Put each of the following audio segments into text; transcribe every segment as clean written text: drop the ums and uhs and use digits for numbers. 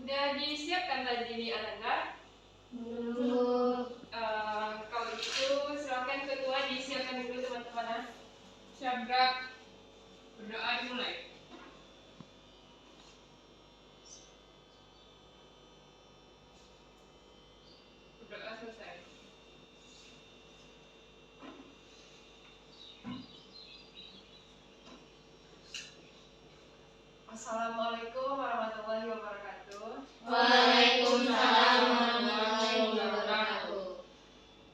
Udah disiapkan tadi nih Ananda? Belum. Kalau gitu silakan ketua disiapkan dulu teman-teman. Siap gerak. Berdoa dimulai. Berdoa selesai. Assalamualaikum warahmatullahi wabarakatuh. Waalaikumsalam warahmatullahi wabarakatuh.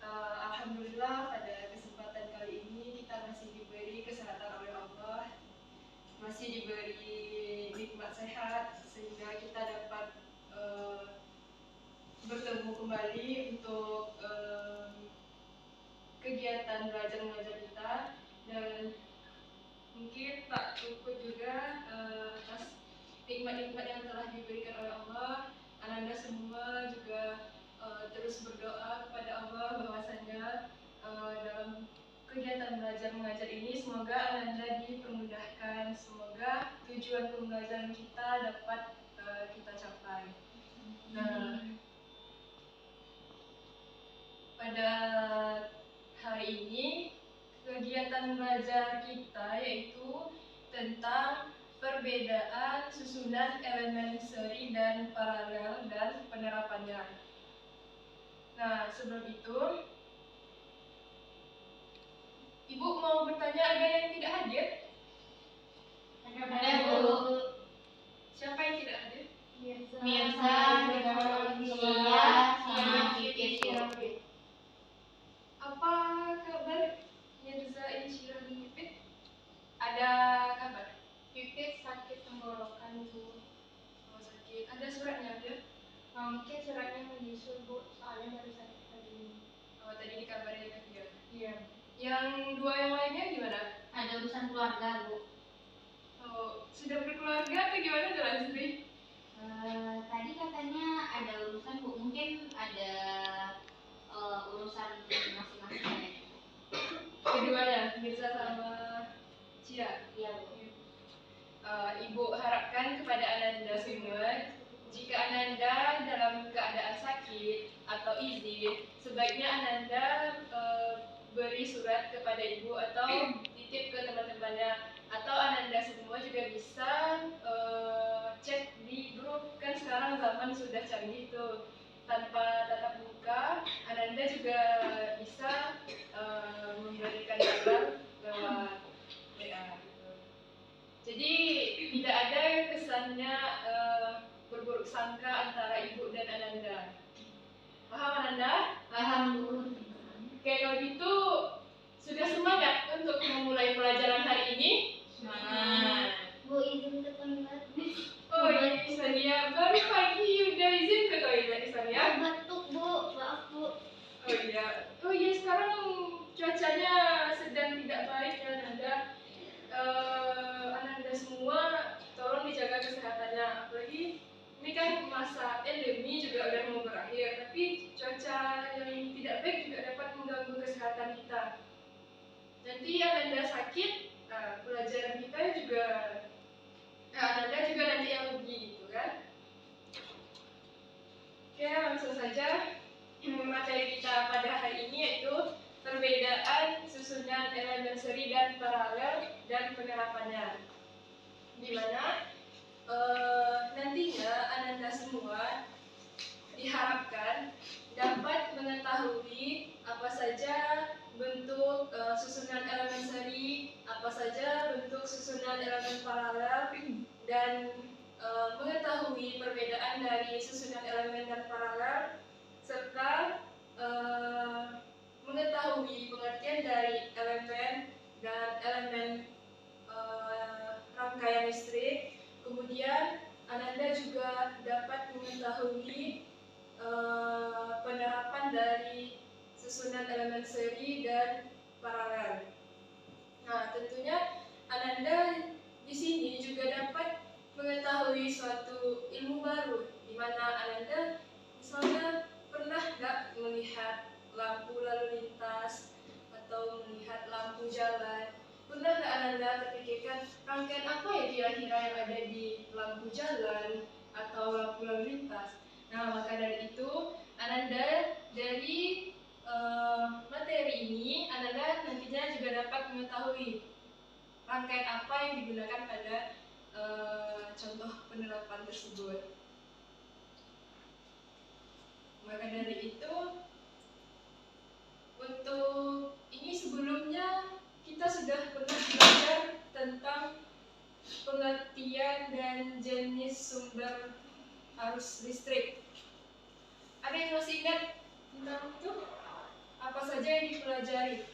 Alhamdulillah pada kesempatan kali ini kita masih diberi kesehatan oleh Allah, masih diberi nikmat sehat sehingga kita dapat bertemu kembali untuk kegiatan belajar mengajar kita, dan mungkin tak luput juga atas nikmat-nikmat yang telah diberikan oleh Allah. Ananda semua juga terus berdoa kepada Allah bahwasanya dalam kegiatan belajar mengajar ini semoga Ananda dipermudahkan, semoga tujuan pembelajaran kita dapat kita capai. Nah, pada hari ini kegiatan belajar kita yaitu tentang perbedaan susunan elemen seri dan paralel dan penerapannya. Nah, sebelum itu, Ibu mau bertanya, ada yang tidak hadir? Ada, Bu. Siapa yang tidak hadir? Mirza dengan Olivia sama Fikir. Apa kabar Mirza, Insyirah, dan Pipit? Ada kabar? Pipit sakit tenggorokan, Bu. Oh, sakit. Ada suratnya dia? Mungkin suratnya menyusul, Bu, soalnya baru sakit tadi ini. Oh, tadi dikabarin ke dia. Iya. Yang dua yang lainnya gimana? Ada urusan keluarga, Bu. Oh, sudah berkeluarga atau gimana tuh Lasri? Tadi katanya ada urusan, Bu. Mungkin ada urusan masing-masing. Keduanya, Mirza sama Cia. Iya, Bu. Ibu harapkan kepada Ananda semua, jika Ananda dalam keadaan sakit atau izin, sebaiknya Ananda beri surat kepada ibu atau titip ke teman-temannya, atau Ananda semua juga bisa chat di grup. Kan sekarang zaman sudah canggih tuh, tanpa tatap muka Ananda juga bisa memberikan kabar lewat WA gitu. Jadi tidak ada kesannya berburuk sangka antara ibu dan Ananda. Paham Ananda? Paham, Bu. Oke, kalau gitu sudah semangat untuk memulai pelajaran hari ini? Semangat. Bu, izin ke toilet. Oh iya, Isania, baru pagi udah izin ke toilet, Isania? Batuk, Bu. Maaf, Bu. Oh iya, sekarang cuacanya sedang tidak baik ya Ananda. Ananda semua tolong dijaga kesehatannya, apalagi ini kan masa endemi juga udah mau berakhir, tapi cuaca yang tidak baik juga dapat mengganggu kesehatan kita. Nanti Ananda sakit, pelajaran kita juga Ananda juga nanti yang rugi gitu kan. Oke, langsung saja. Materi kita pada hari ini yaitu perbedaan susunan elemen seri dan paralel dan penerapannya, di mana nantinya Ananda semua diharapkan dapat mengetahui apa saja bentuk susunan elemen seri, apa saja bentuk susunan elemen paralel, dan mengetahui perbedaan dari susunan elemen dan paralel, serta mengetahui pengertian dari elemen dan elemen rangkaian listrik. Kemudian Ananda juga dapat mengetahui penerapan dari susunan elemen seri dan paralel. Nah, tentunya Ananda di sini juga dapat mengetahui suatu ilmu baru, di mana Ananda misalnya pernah nggak melihat lampu lalu lintas atau melihat lampu jalan? Pernah nggak Ananda terpikirkan rangkaian apa ya kira-kira yang ada di lampu jalan atau lampu lalu lintas. Nah, maka dari itu, Ananda dari materi ini, Ananda nantinya juga dapat mengetahui rangkaian apa yang digunakan pada contoh penerapan tersebut. Maka dari itu, untuk ini sebelumnya kita sudah pernah belajar tentang pengertian dan jenis sumber arus listrik. Ada yang masih ingat tentang itu? Apa saja yang dipelajari?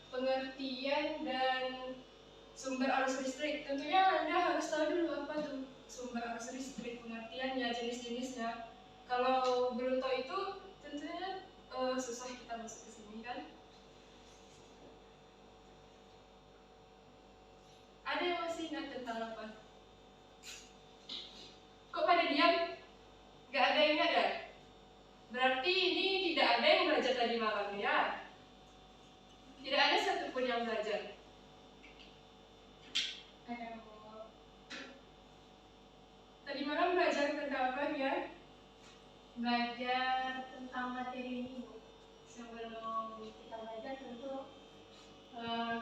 Pengertian dan sumber arus listrik. Tentunya Anda harus tahu dulu apa tuh sumber arus listrik, pengertiannya, jenis-jenisnya. Kalau belum tahu itu, tentunya susah kita masuk ke sini kan. Ada yang masih ingat tentang apa? Kok pada diam? Gak ada yang ingat ya? Berarti ini tidak ada yang belajar tadi malam ya? Tidak ada satupun yang belajar. Ada Tadi malam belajar tentang apa ya? belajar tentang materi ini, Bu. Sebelum kita belajar tentu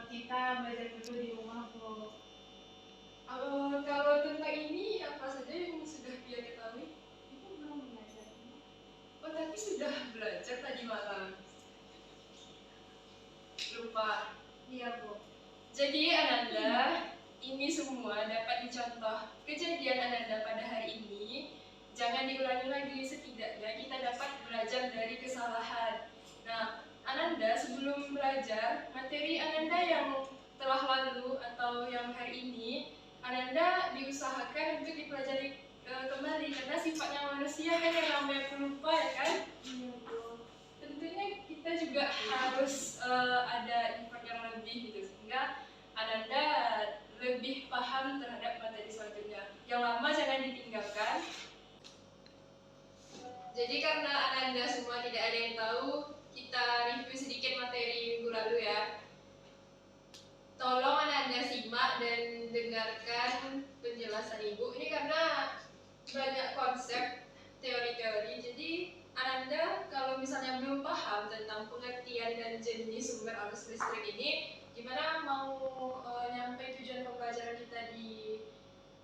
kita belajar dulu di rumah, Bu. Kalau tentang ini apa saja yang sudah dia ketahui? Itu belum belajar. Oh, tapi sudah belajar tadi malam. Lupa. Iya, Bu. Jadi Ananda, ini semua dapat dicontoh. Kejadian Ananda pada hari ini jangan diulangi lagi, setidaknya kita dapat belajar dari kesalahan. Nah, Ananda sebelum belajar, materi Ananda yang telah lalu atau yang hari ini, Ananda diusahakan untuk dipelajari kembali, karena sifatnya manusia kan yang namanya pelupa ya kan? Iya, Bu. Tentunya kita juga harus ada effort yang lebih gitu, sehingga Ananda lebih paham terhadap materi selanjutnya. Yang lama jangan ditinggalkan. Jadi karena Ananda semua tidak ada yang tahu, kita review sedikit materi minggu lalu ya. Tolong Ananda simak dan dengarkan penjelasan Ibu. Ini karena banyak konsep teori-teori, jadi Ananda kalau misalnya belum paham tentang pengertian dan jenis sumber arus listrik ini, gimana mau nyampe tujuan pembelajaran kita di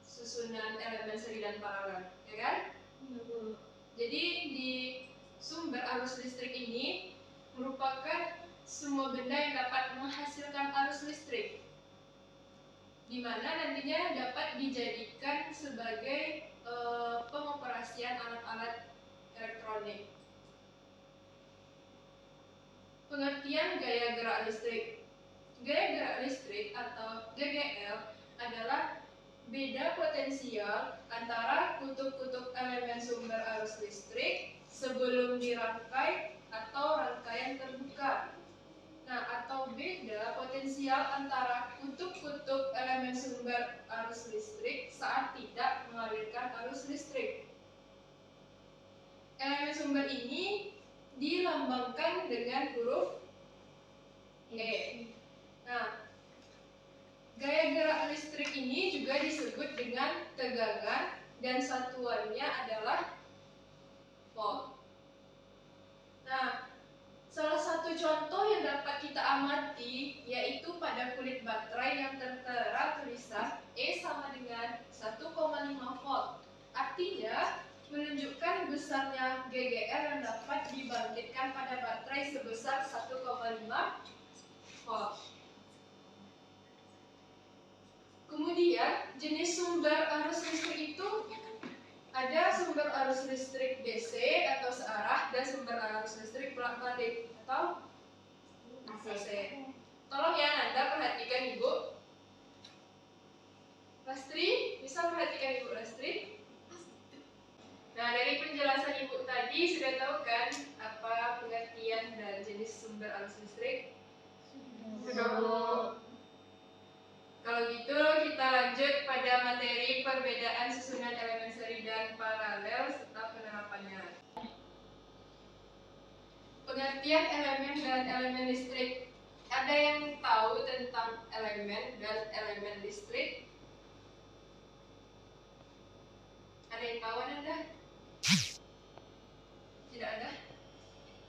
susunan elemen seri dan paralel, ya kan? Iya, Bu. Jadi di sumber arus listrik ini merupakan semua benda yang dapat menghasilkan arus listrik, di mana nantinya dapat dijadikan sebagai pengoperasian alat-alat elektronik. Pengertian gaya gerak listrik. Gaya gerak listrik atau GGL adalah beda potensial antara kutub-kutub elemen sumber arus listrik sebelum dirangkai atau rangkaian terbuka. Nah, atau beda potensial antara kutub-kutub elemen sumber arus listrik saat tidak mengalirkan arus listrik. Elemen sumber ini dilambangkan dengan huruf E. Nah, gaya gerak listrik ini juga disebut dengan tegangan dan satuannya adalah volt. Nah, salah satu contoh yang dapat kita amati yaitu pada kulit baterai yang tertera tulisan E sama dengan 1,5 volt. Artinya menunjukkan besarnya GGR yang dapat dibangkitkan pada baterai sebesar 1,5 volt. Kemudian jenis sumber arus listrik itu ada sumber arus listrik DC atau searah dan sumber arus listrik bolak-balik atau AC. Tolong ya Nanda perhatikan Ibu. Lastri, bisa perhatikan Ibu Lastri? Nah, dari penjelasan Ibu tadi sudah tahu kan apa pengertian dan jenis sumber arus listrik? Sudah, Bu. Kalau gitu kita lanjut pada materi perbedaan susunan elemen seri dan paralel serta penerapannya. Pengertian elemen dan elemen listrik. Ada yang tahu tentang elemen dan elemen listrik? Ada yang tahu Ananda? Tidak ada.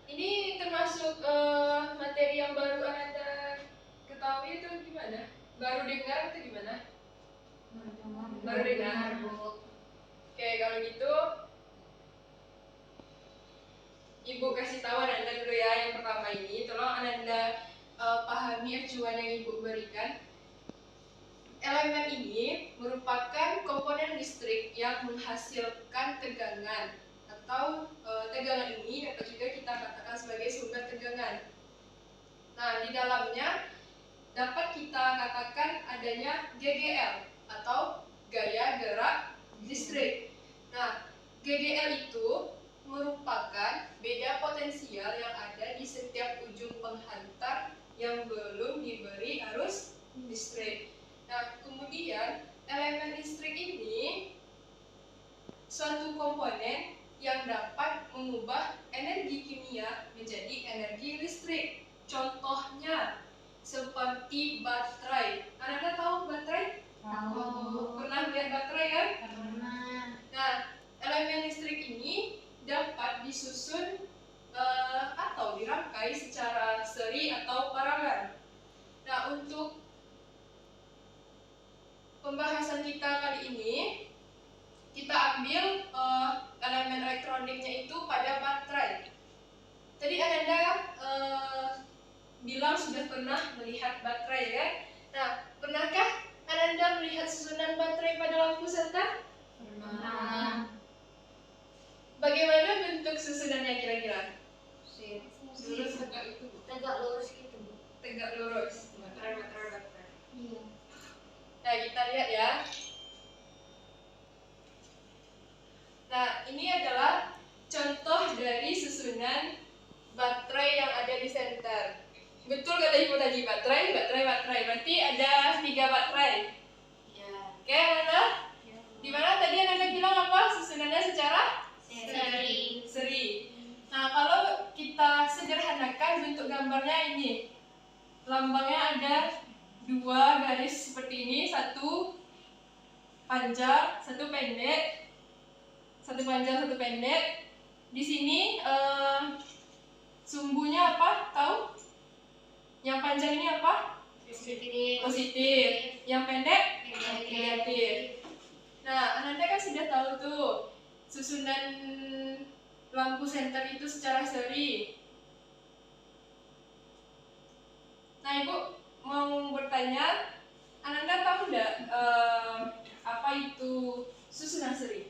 Ini termasuk materi yang baru Ananda ketahui itu gimana? Baru dengar atau gimana? Baru dengar. Oke, kalau gitu Ibu kasih tahu Ananda dulu ya. Yang pertama ini, tolong Ananda pahami acuan yang Ibu berikan. Elemen ini merupakan komponen listrik yang menghasilkan tegangan atau tegangan ini dapat juga kita katakan sebagai sumber tegangan. Nah, di dalamnya dapat kita katakan adanya GGL atau gaya gerak listrik. Nah, GGL itu merupakan beda potensial yang ada di setiap ujung penghantar yang belum diberi arus listrik. Nah, kemudian elemen listrik ini suatu komponen yang dapat mengubah energi kimia menjadi energi listrik. Contohnya seperti baterai. Anda tahu baterai? Tahu. Pernah lihat baterai kan? Pernah. Nah, elemen listrik ini dapat disusun atau dirangkai secara seri atau paralel. Nah, untuk pembahasan kita kali ini, kita ambil elemen elektroniknya itu pada baterai. Tadi Ananda bilang sudah pernah melihat baterai kan? Nah, pernahkah Ananda melihat susunan baterai pada lampu senter? Pernah. Bagaimana bentuk susunannya kira-kira? Lurus tegak lurus gitu. Tegak lurus. Baterai. Iya. Nah, kita lihat ya. Nah, ini adalah contoh dari susunan baterai yang ada di senter. Betul kata Ibu tadi, baterai. Berarti ada 3 baterai. Ya. Oke, Ananda? Ya. Di mana tadi Ananda bilang apa? Susunannya secara Seri. Nah, kalau kita sederhanakan bentuk gambarnya ini. Lambangnya ada 2 garis seperti ini, satu panjang, satu pendek. Satu panjang, satu pendek. Di sini sumbunya apa? Tahu? Yang panjang ini apa? Positif. Yang pendek? Negatif. Nah, Ananda kan sudah tahu tuh susunan lampu senter itu secara seri. Nah, Ibu mau bertanya, Ananda tahu nggak apa itu susunan seri?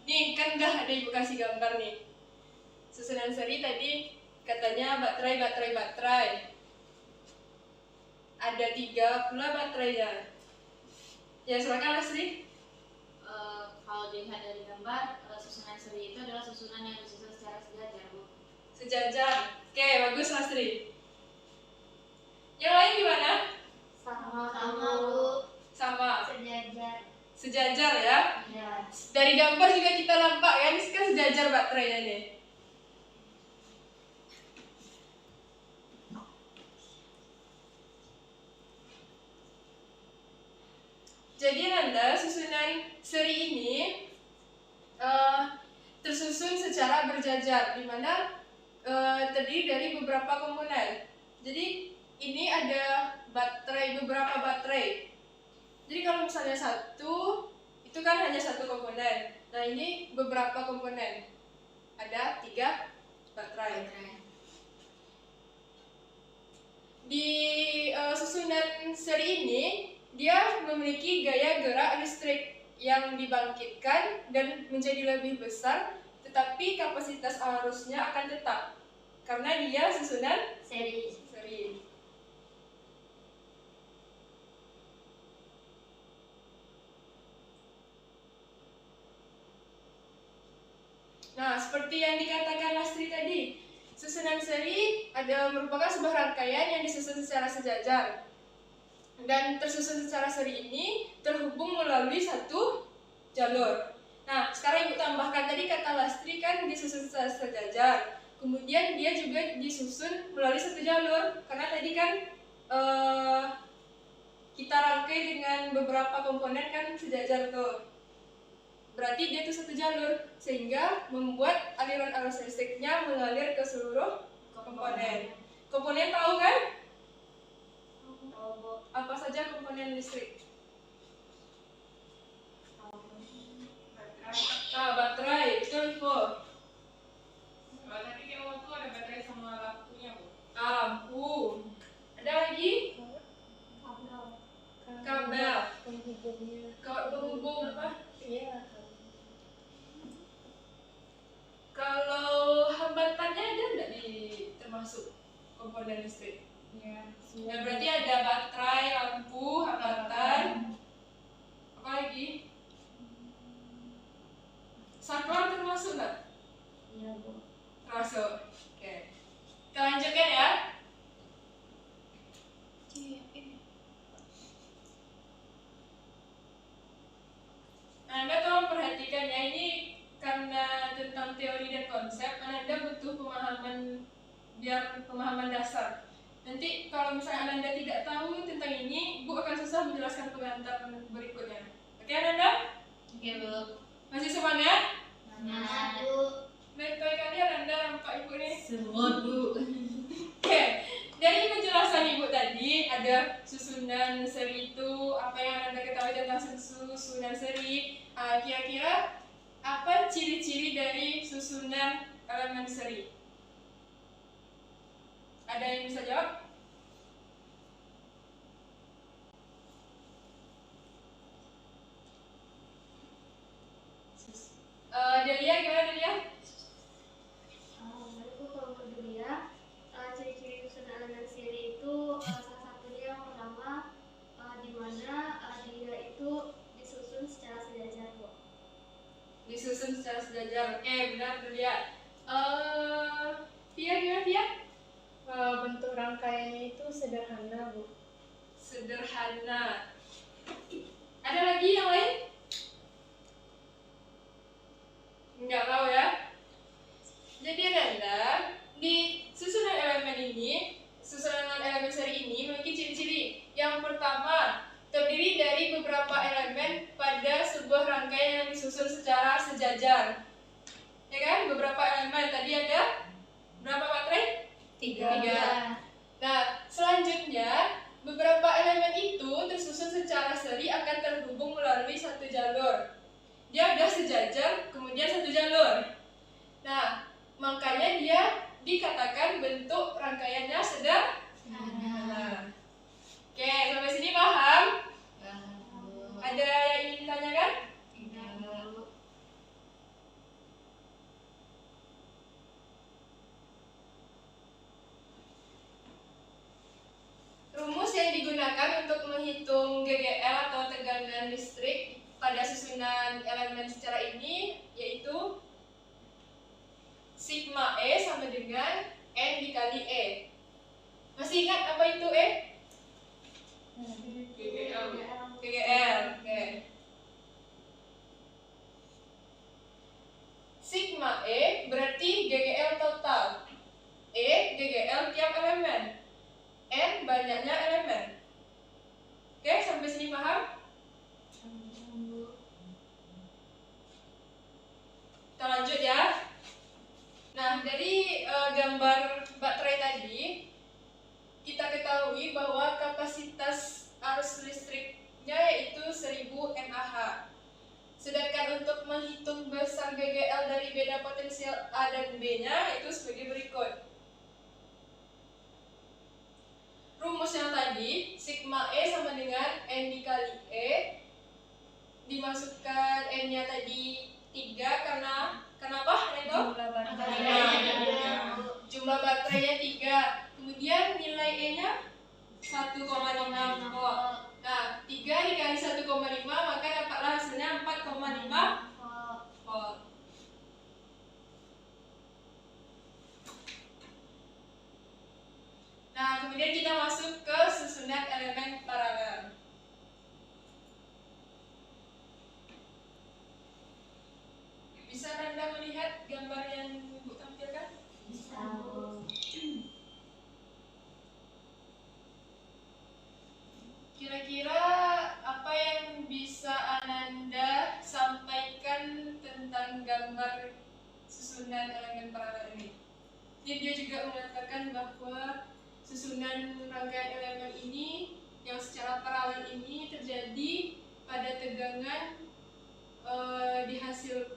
Nih, kan udah ada Ibu kasih gambar nih. Susunan seri tadi katanya baterai. Ada 3 pula baterainya. Ya, silakan Lastri. Kalau dilihat dari gambar, susunan seri itu adalah susunan yang disusun secara sejajar, Bu. Sejajar. Oke, bagus Lastri. Yang lain gimana? Sama, Bu. Sama. Sejajar. Sejajar ya. Ya. Dari gambar juga kita nampak kan, sejajar baterainya nih. Jadi Nanda, susunan seri ini tersusun secara berjajar, di mana terdiri dari beberapa komponen. Jadi ini ada beberapa baterai. Jadi kalau misalnya satu, itu kan hanya satu komponen. Nah, ini beberapa komponen. Ada 3 baterai. Di susunan seri ini, dia memiliki gaya gerak listrik yang dibangkitkan dan menjadi lebih besar, tetapi kapasitas arusnya akan tetap karena dia susunan Seri. Nah, seperti yang dikatakan Lastri tadi, susunan seri merupakan sebuah rangkaian yang disusun secara sejajar. Dan tersusun secara seri ini terhubung melalui satu jalur. Nah, sekarang Ibu tambahkan tadi kata Lastri kan disusun secara sejajar. Kemudian dia juga disusun melalui satu jalur. Karena tadi kan kita rangkai dengan beberapa beberapa komponen kan sejajar tuh. Berarti dia tuh satu jalur, sehingga membuat aliran arus listriknya mengalir ke seluruh komponen. Komponen tahu kan? Apa saja komponen listrik? Nah, baterai, betul Ibu. Tadi kayak waktu ada baterai sama lampunya, Bu. Lampu. Ada lagi? Kabel. Penghubung apa? Iya. Kalau hambatannya ada nggak termasuk komponen listrik? Iya. Ya berarti ada baterai, lampu, hambatan. Apa lagi? Saklar termasuk nggak? Iya, Bu. Termasuk. Oke. Kita lanjutkan ya. Anda tolong perhatikan ya, ini karena tentang teori dan konsep, Anda butuh pemahaman biar pemahaman dasar. Nanti kalau misalnya Anda tidak tahu tentang ini, Ibu akan susah menjelaskan pengantar berikutnya. Oke Anda? Oke, Bu. Masih semangat? Semangat, Bu. Baik-baik kalian Anda Pak Ibu nih. Semangat, Bu. Oke, dari penjelasan Ibu tadi ada susunan seri itu, apa yang Anda ketahui tentang susunan seri. Kira-kira apa ciri-ciri dari susunan elemen seri? Ada yang bisa jawab? Delia, gimana Delia? Kalau menurut dia, ciri-ciri susunan elemen seri itu salah satunya yang pertama di mana dia itu disusun secara sejajar, Bu. Disusun secara sejajar. Oke, benar Delia. Via gimana Via? Bentuk rangkaiannya itu sederhana, Bu. Sederhana. Ada lagi yang lain? Enggak tahu ya. Jadi Anda di susunan elemen ini, susunan elemen seri ini memiliki ciri-ciri. Yang pertama, terdiri dari beberapa elemen pada sebuah rangkaian yang disusun secara sejajar. Ya kan? Beberapa elemen. Tadi ada berapa baterai? Tiga. Nah, selanjutnya beberapa elemen itu tersusun secara seri akan terhubung melalui satu jalur. Dia udah sejajar, kemudian satu jalur. Nah, makanya dia dikatakan bentuk rangkaiannya sederhana. Oke, sampai sini paham? Ada yang ingin ditanyakan? Rumus yang digunakan untuk menghitung GGL atau tegangan listrik pada susunan elemen secara ini yaitu sigma E sama dengan N dikali E. Masih ingat apa itu E? GGL. Oke. Sigma E berarti GGL total. E GGL tiap elemen. N banyaknya elemen. Oke, sampai sini paham? Kita lanjut ya. Nah, dari gambar baterai tadi kita ketahui bahwa kapasitas arus listriknya yaitu 1000 mAh. Sedangkan untuk menghitung besar GGL dari beda potensial A dan B-nya itu sebagai berikut. Rumus yang tadi, sigma E sama dengan N dikali E. Dimasukkan N-nya tadi 3 karena kenapa? Itu? Jumlah baterainya 3. Kemudian nilai E-nya 1,5 volt. Nah, 3 dikali 1,5 maka dapatlah hasilnya 4,5 volt. Nah, kemudian kita masuk ke susunan elemen paralel. Bisa Anda melihat gambar yang Ibu tampilkan? Bisa. Kira-kira apa yang gambar susunan elemen paralel ini. Dia juga mengatakan bahwa susunan rangkaian elemen ini yang secara paralel ini terjadi pada tegangan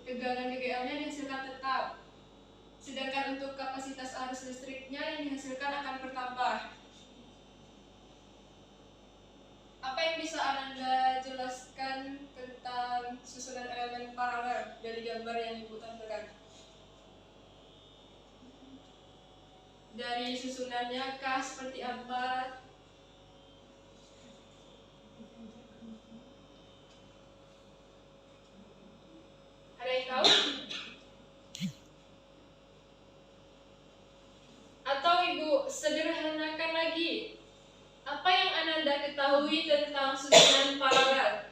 tegangan GGL-nya dihasilkan tetap. Sedangkan untuk kapasitas arus listriknya yang dihasilkan akan bertambah. Apa yang bisa Ananda jelaskan tentang susunan elemen paralel dari gambar yang Ibu tampilkan? Dari susunannya kah seperti apa? Ada yang tahu? Atau Ibu sederhanakan lagi, apa yang Ananda ketahui tentang susunan paralel?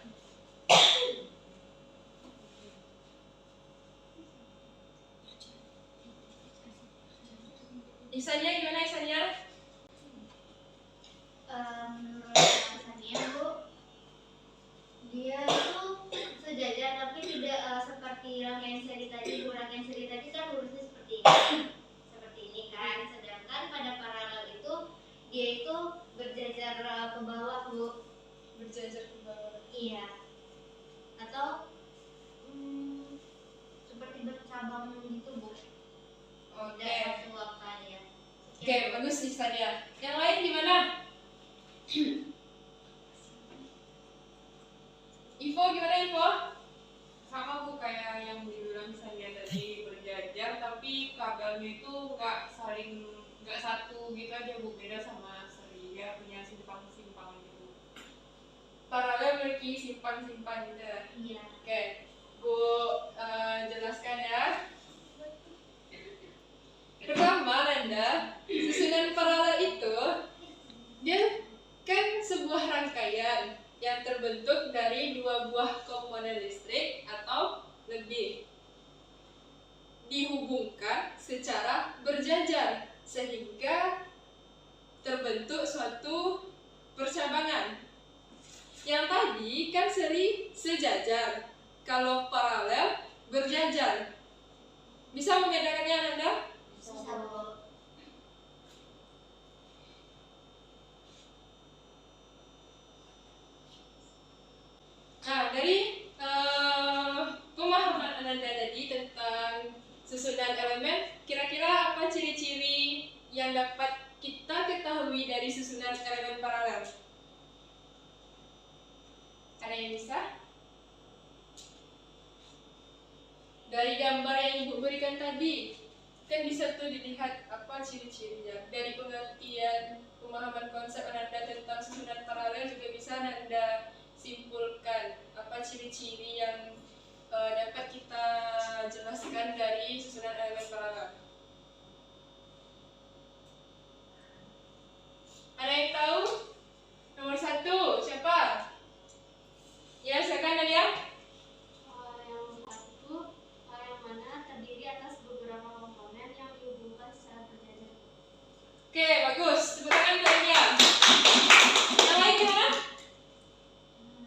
Ihsania gimana Ihsania? Menurut Sania Bu, dia itu sejajar tapi tidak seperti rangkaian seri tadi. Bu, rangkaian seri tadi kan lurusnya seperti ini kan, sedangkan pada paralel itu dia itu berjajar ke bawah Bu. Berjajar ke bawah. Iya. Atau seperti bercabang gitu Bu. Oke. Tidak satu angkanya. Oke, bagus Ihsania. Yang lain gimana? Ivo gimana Ivo? Sama Bu, kayak yang dibilang saya tadi, berjajar tapi kabelnya itu nggak satu gitu aja Bu, beda sama seri, dia punya simpang-simpang gitu. Paralel memiliki simpan-simpan gitu. Iya. Oke, Bu jelaskan ya. Pertama, Nanda, susunan paralel itu dia kan sebuah rangkaian yang terbentuk dari dua buah komponen listrik atau lebih, dihubungkan secara berjajar sehingga terbentuk suatu percabangan. Yang tadi kan seri sejajar, kalau paralel berjajar. Bisa membedakannya Nanda? Bisa Bu. Nah, dari pemahaman Ananda tadi tentang susunan elemen, kira-kira apa ciri-ciri yang dapat kita ketahui dari susunan elemen paralel? Ada yang bisa? Dari gambar yang Ibu berikan tadi, kan bisa tuh dilihat apa ciri-cirinya. Dari pengertian pemahaman konsep Ananda tentang susunan paralel juga bisa Ananda simpulkan apa ciri-ciri yang dapat kita jelaskan dari susunan elemen paralel. Ada yang tahu? Nomor 1, siapa? Ya, silakan Nadia. Yang satu, yang mana terdiri atas beberapa komponen yang dihubungkan secara berjajar. Oke, bagus. Tepuk tangan untuk Nadia. Yang lain gimana?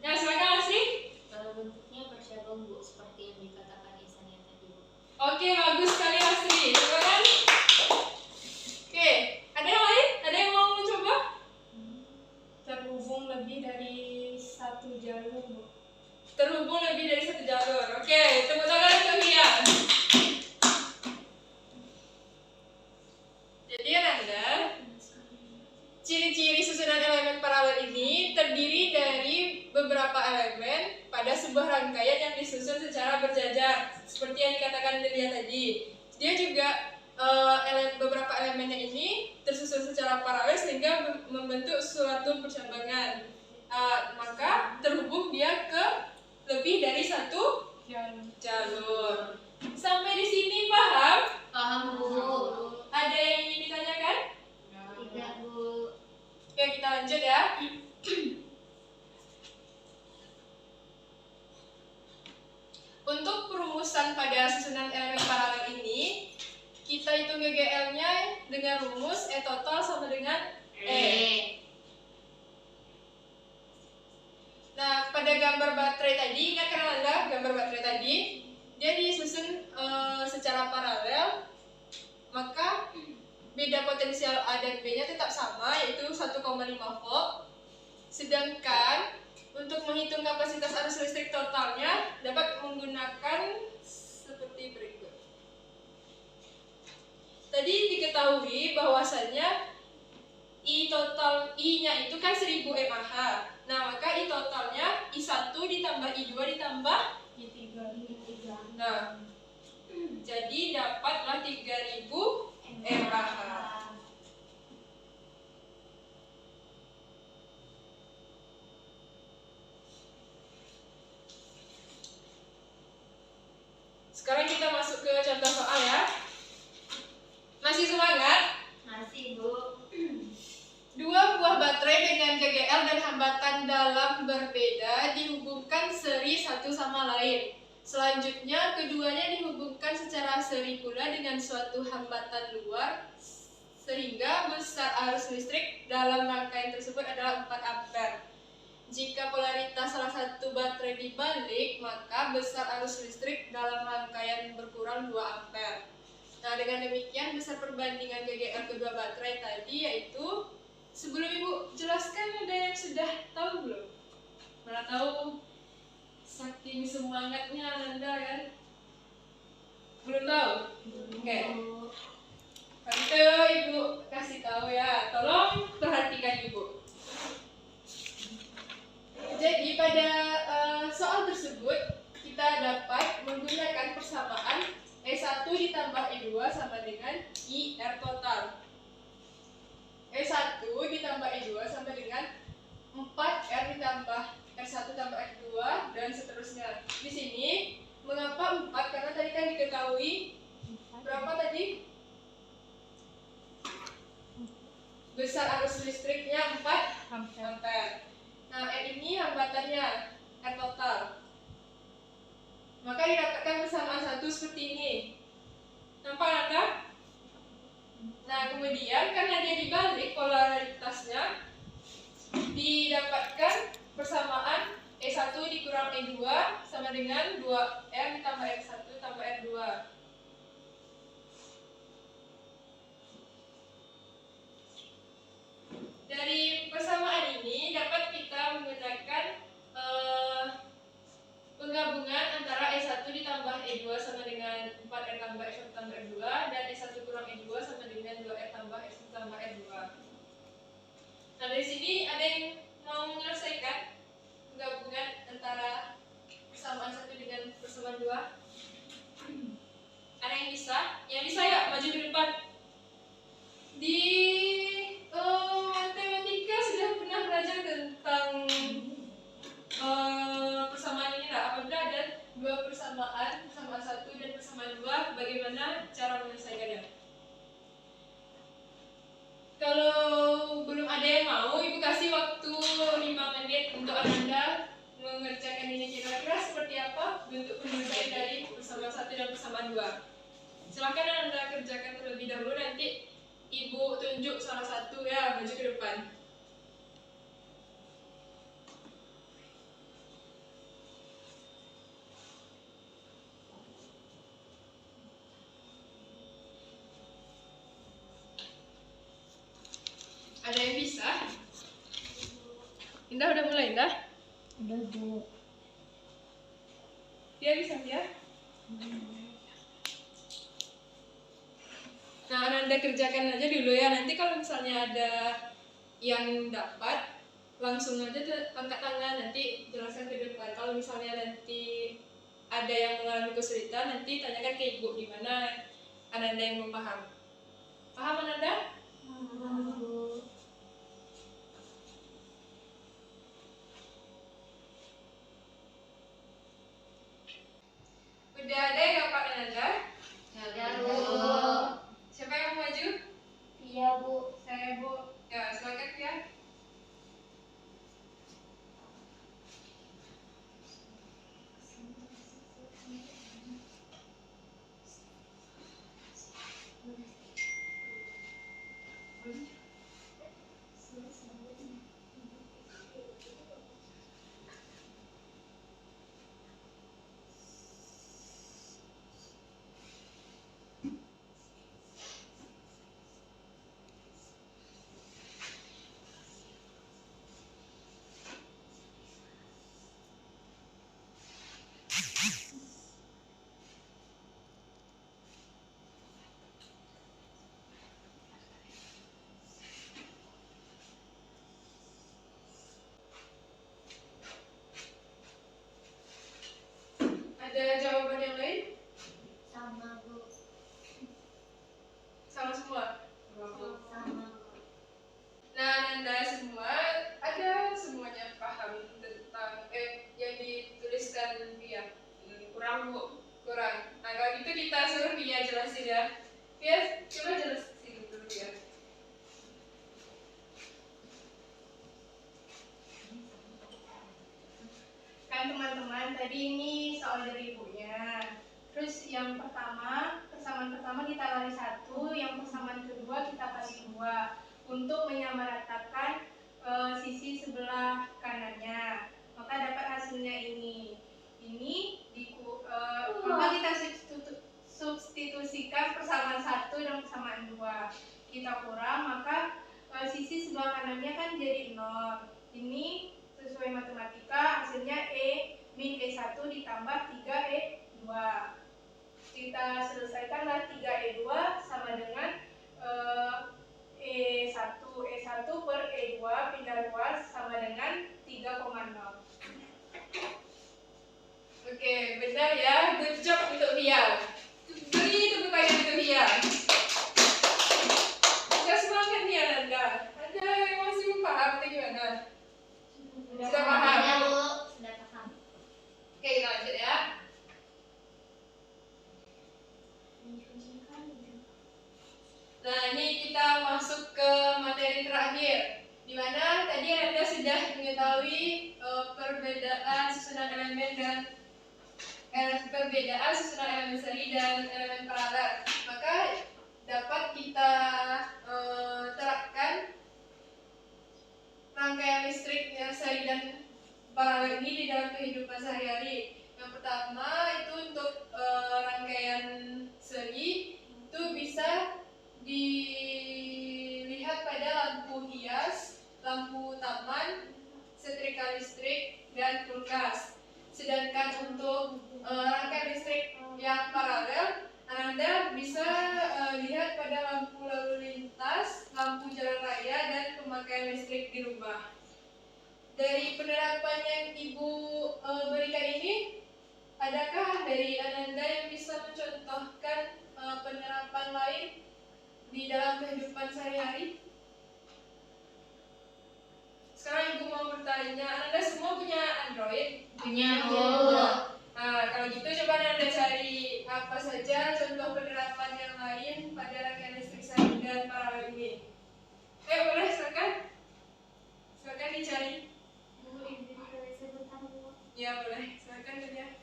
Ya, silakan Asri. Bentuknya bercabang Bu, seperti yang dikatakan Ihsania tadi Bu. Oke, bagus sekali Asri. Tepuk tangan. Oke, ada yang lain? Ada yang mau mencoba? Terhubung lebih dari satu jalur Bu. Terhubung lebih dari satu jalur. Oke, tepuk tangan untuk Hian. Jadi Ananda, ciri-ciri susunan elemen paralel ini terdiri dari beberapa elemen pada sebuah rangkaian yang disusun secara berjajar, seperti yang dikatakan Delia tadi. Dia juga beberapa elemennya ini tersusun secara paralel sehingga membentuk suatu percabangan. Maka terhubung dia ke lebih dari satu jalur. Sampai di sini paham? Paham Bu? Ada yang ingin ditanyakan? Tidak Bu. Oke, kita lanjut ya. Untuk perumusan pada susunan elemen paralel ini, kita hitung GGL-nya dengan rumus E total sama dengan E. Nah, pada gambar baterai tadi, ingat kan Anda gambar baterai tadi? dia disusun secara paralel, maka beda potensial A dan B-nya tetap sama, yaitu 1,5 volt. Sedangkan untuk menghitung kapasitas arus listrik totalnya dapat menggunakan seperti berikut. Tadi diketahui bahwasannya I-nya itu kan 1000 mAh. Nah, maka I totalnya I1 ditambah I2 ditambah I3. Nah, jadi dapatlah 3000 mAh. Sekarang kita masuk ke contoh soal ya. Masih semangat? Masih, Bu. Dua buah baterai dengan KGL dan hambatan dalam berbeda dihubungkan seri satu sama lain. Selanjutnya, keduanya dihubungkan secara seri pula dengan suatu hambatan luar, sehingga besar arus listrik dalam rangkaian tersebut adalah 4 ampere. Jika polaritas salah satu baterai dibalik, maka besar arus listrik dalam rangkaian berkurang 2 ampere. Nah, dengan demikian besar perbandingan KGL kedua baterai tadi yaitu, sebelum Ibu jelaskan, ada yang sudah tahu belum? Mana tahu, saking semangatnya Anda kan? Belum tahu? Oke. Nanti Ibu kasih tahu ya, tolong perhatikan Ibu. Jadi pada soal tersebut kita dapat menggunakan persamaan E1 ditambah E2 sama dengan IR total. E1 ditambah E2 sama dengan 4R ditambah R1 tambah R2 dan seterusnya. Di sini mengapa 4? Karena tadi kan diketahui berapa tadi? Besar arus listriknya 4 ampere. Nah, R ini hambatannya, R total. Maka didapatkan persamaan 1 seperti ini. Nampak Anda? Nah, kemudian karena dia dibalik polaritasnya, didapatkan persamaan E1 dikurang E2 sama dengan 2R ditambah R1 tambah R2. Dari persamaan ini dapat kita menggunakan penggabungan antara E1 ditambah E2 sama dengan 4R tambah R1 tambah R2 dan E1 kurang E2 sama dengan 2R tambah R1 tambah R2. Nah, dari sini ada yang mau menyelesaikan penggabungan antara persamaan 1 dengan persamaan 2? Ada yang bisa? Yang bisa ya, maju ke depan. Di matematika sudah pernah belajar tentang persamaan ini lah. Apabila ada dua persamaan 1 dan persamaan 2, bagaimana cara menyelesaikannya? Kalau belum ada yang mau, Ibu kasih waktu 5 menit untuk Anda mengerjakan ini. Kira-kira seperti apa bentuk penyelesaian dari persamaan 1 dan persamaan 2? Silakan Anda kerjakan terlebih dahulu, nanti Ibu tunjuk salah satu ya, maju ke depan. Ada yang bisa? Indah udah mulai, Indah? Udah, Bu. Dia bisa ya? Nah, Anda kerjakan aja dulu ya. Nanti kalau misalnya ada yang dapat, langsung aja angkat tangan, nanti jelaskan ke depan. Kalau misalnya nanti ada yang mengalami kesulitan, nanti tanyakan ke Ibu di mana Ananda yang belum paham. Paham Ananda? Udah ada yang dapat Ananda? Ya, Bu. Siapa yang mau maju? Iya, Bu. Saya, Bu. Ya, silakan ya. Ada jawaban yang lain? Sama Bu. Sama semua? Sama. Nah, Anda semua ada semuanya paham tentang yang dituliskan Via? Kurang Bu. Kurang. Nah, kalau gitu kita suruh Via jelasin ya. Via, coba jelasin dulu ya. Kan teman-teman, tadi ini soal dari ibunya. Terus yang pertama, persamaan pertama kita kali 1, yang persamaan kedua kita kali 2 untuk menyamaratakan sisi sebelah kanannya. Maka dapat hasilnya ini. Maka kita substitusikan persamaan 1 dan persamaan 2. Kita kurang, maka sisi sebelah kanannya kan jadi 0. Ini sesuai matematika hasilnya E min E1 ditambah 3E2. Kita selesaikanlah 3E2 sama dengan E1 per E2 pindah luas sama dengan 3,0. Oke, benar ya. Good job untuk Via. Beri tepuk tangan untuk Via. Sudah semangat nih Anda. Ada yang masih belum paham atau gimana? Sudah paham? Ya Bu, sudah paham. Oke, kita lanjut ya. Nah, ini kita masuk ke materi terakhir, di mana tadi Anda sudah mengetahui perbedaan susunan elemen dan perbedaan susunan elemen seri dan elemen paralel. Maka dapat kita terapkan rangkaian listrik yang seri dan paralel ini di dalam kehidupan sehari-hari. Yang pertama itu untuk rangkaian seri itu bisa dilihat pada lampu hias, lampu taman, setrika listrik, dan kulkas. Sedangkan untuk rangkaian listrik yang paralel, Anda bisa lihat pada lampu lalu lintas, lampu jalan raya, dan pemakaian listrik di rumah. Dari penerapan yang Ibu berikan ini, adakah dari Ananda yang bisa mencontohkan penerapan lain di dalam kehidupan sehari-hari? Sekarang Ibu mau bertanya, Anda semua punya Android? Punya Bu. Nah, kalau gitu coba Anda cari apa saja contoh penerapan yang lain pada rangkaian listrik seri dan paralel ini. Boleh silakan? Silakan dicari. Bu, izin sebentar Bu. Ya boleh, silakan kerja.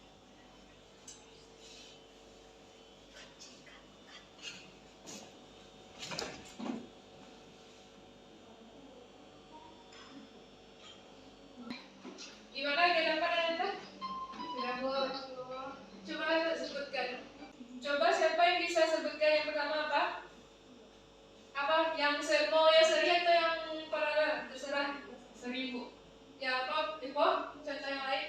Gimana kehidupan Anda? Sudah Bu. Coba sebutkan. Coba siapa yang bisa sebutkan yang pertama apa? Apa? Yang mau ya seri atau yang paralel? Terserah. Seri Bu. Ya apa? Ibu? Contoh yang lain?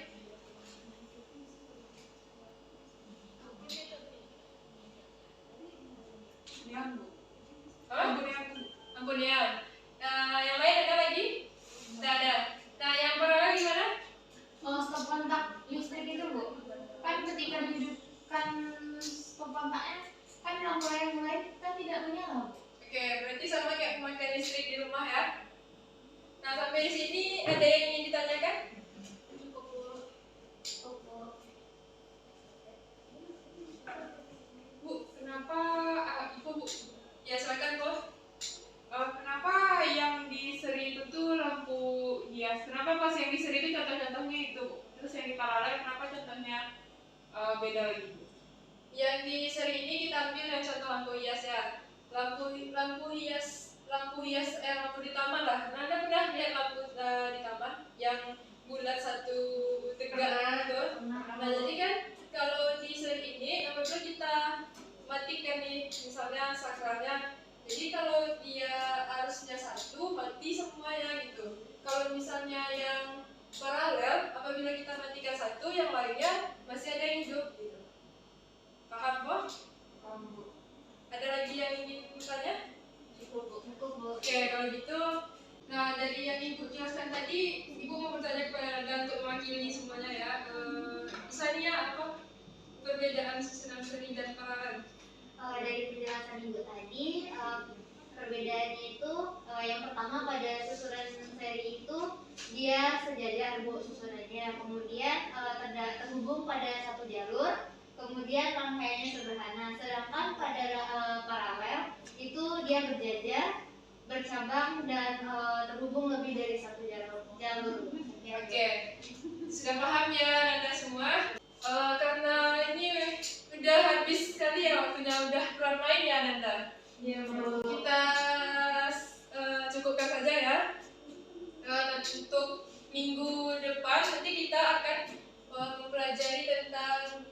Yang Bu. Apa? Ampunian. Nah, yang lain ada lagi? Tidak ada. Nah, yang paralel gimana? Stop kontak listrik itu Bu, kan ketika dihidupkan stop kontaknya kan lampu yang lain kan tidak menyala Bu. Oke, berarti sama kayak pemakaian listrik di rumah ya. Nah, sampai di sini ada yang ingin ditanyakan? Cukup Bu. Cukup. Bu, kenapa Ibu Bu? Ya, silakan Bu. Kenapa yang di seri itu tuh lampu hias? Kenapa pas yang di seri itu contoh-contohnya itu? Terus yang di paralel kenapa contohnya beda lagi? Yang di seri ini kita ambil yang contoh lampu hias ya. Lampu hias lampu di taman lah. Anda pernah lihat lampu di taman yang bulat satu tegak gitu? Nah, jadi kan kalau di seri ini apabila kita matikan nih misalnya sakralnya, jadi kalau dia arusnya satu mati semuanya gitu. Kalau misalnya yang paralel apabila kita matikan satu yang lainnya masih ada yang hidup gitu. Paham Bu? Paham Bu. Ada lagi yang ingin bertanya? Cukup Bu. Oke, kalau gitu, nah dari yang Ibu jelaskan tadi, Ibu mau bertanya kepada Anda untuk mewakili semuanya ya. Isania apa? perbedaan susunan seri dan paralel? Dari penjelasan Ibu tadi, perbedaannya itu yang pertama pada susunan seri itu dia sejajar Bu susunannya, kemudian terhubung pada satu jalur, kemudian rangkaiannya sederhana. Sedangkan pada paralel itu dia berjajar, bercabang dan terhubung lebih dari satu jalur. Oke, sudah paham ya Anda semua? Karena ini udah habis sekali ya waktunya, udah keluar main ya Nanda. Iya, Bu. Kita cukupkan saja ya. Untuk minggu depan nanti kita akan mempelajari tentang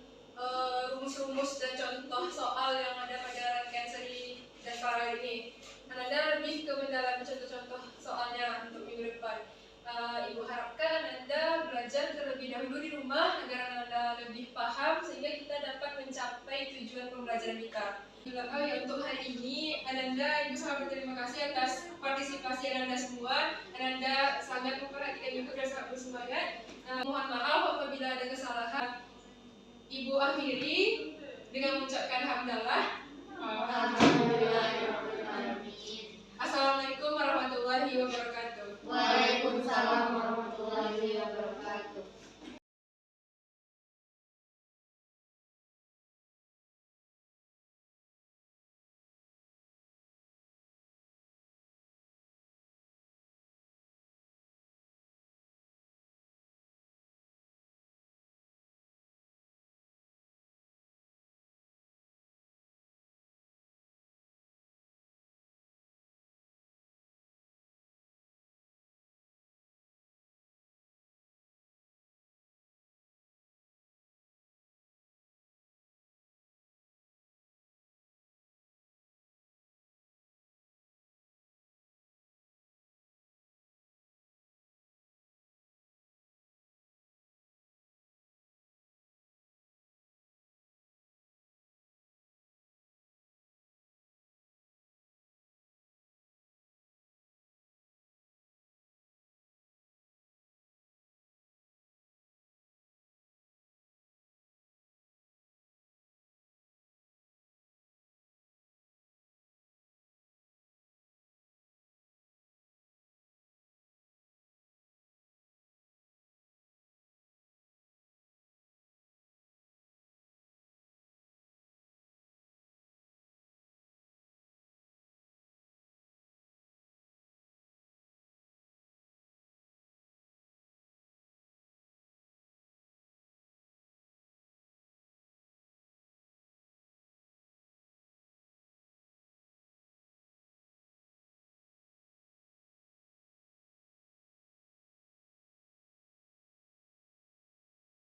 rumus-rumus dan contoh soal yang ada pada rangkaian seri dan paralel ini. Anda lebih ke mendalami contoh-contoh soalnya untuk minggu depan. Ibu harapkan Anda belajar terlebih dahulu di rumah agar Anda lebih paham sehingga kita dapat mencapai tujuan pembelajaran kita. Ya, untuk hari ini Ananda, Ibu sangat berterima kasih atas partisipasi Ananda semua. Ananda sangat memperhatikan Ibu dan sangat bersemangat. Mohon maaf apabila ada kesalahan. Ibu akhiri dengan mengucapkan hamdalah. Assalamualaikum warahmatullahi wabarakatuh. Waalaikumsalam.